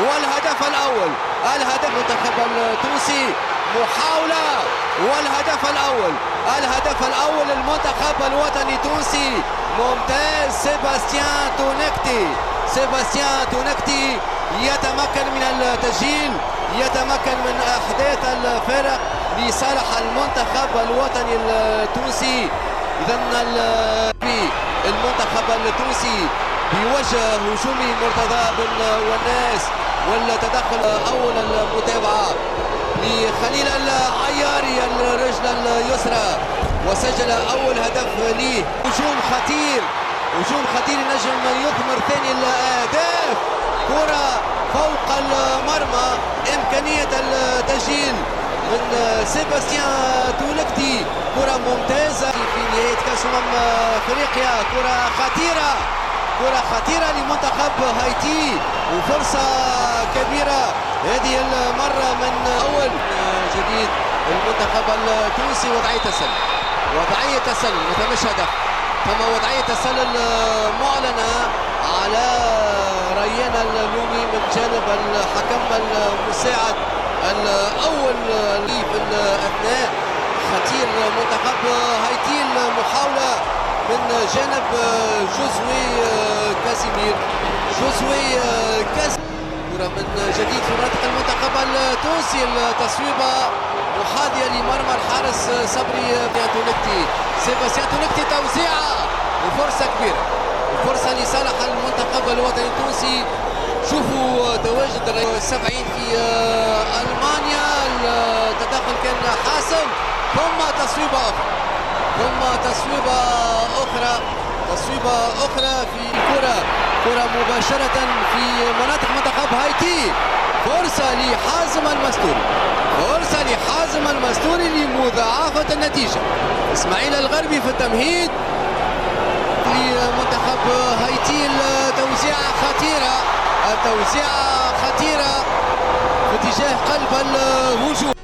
والهدف الأول. الهدف المنتخب التونسي محاولة والهدف الأول. الهدف الأول للمنتخب الوطني التونسي ممتاز. سيباستيان تونكتي. سيباستيان تونكتي يتمكن من التسجيل، يتمكن من أحداث الفارق لصالح المنتخب الوطني التونسي. إذا المنتخب التونسي بوجه هجومي مرتضى بن وناس، والتدخل أول المتابعة لخليل العياري الرجل اليسرى، وسجل أول هدف ليه. هجوم خطير، هجوم خطير نجم يثمر ثاني الأهداف. كرة فوق المرمى، إمكانية التسجيل من سيباستيان تونكتي. كرة ممتازة في نهاية كأس أفريقيا. كرة خطيرة، كرة خطيرة لمنتخب هايتي وفرصة كبيرة هذه المرة من أول جديد المنتخب التونسي. وضعية تسلل، وضعية تسلل ما مش هدف، ثم وضعية تسلل معلنة على ريان اللومي من جانب الحكم المساعد الأول في الأثناء. خطير منتخب هايتي، المحاولة من جانب جوزوي كازيمير. جوزوي كازيمير كرة من جديد في منطقة المنتخب التونسي. التصويبة محاذية لمرمى الحارس صبري تونكتي. سيباستيان تونكتي توزيعة وفرصة كبيرة، وفرصة لصالح المنتخب الوطني التونسي. شوفوا تواجد 70 في ألمانيا، التدخل كان حاسم. ثم تصويبة أخرى، ثم تصويبة أخرى، تصويبة أخرى في كرة مباشرة في مناطق منتخب هايتي. فرصة لحازم المستوري، فرصة لحازم المستوري لمضاعفة النتيجة. إسماعيل الغربي في التمهيد لمنتخب هايتي. التوزيعة خطيرة، التوزيعة خطيرة في اتجاه قلب الهجوم.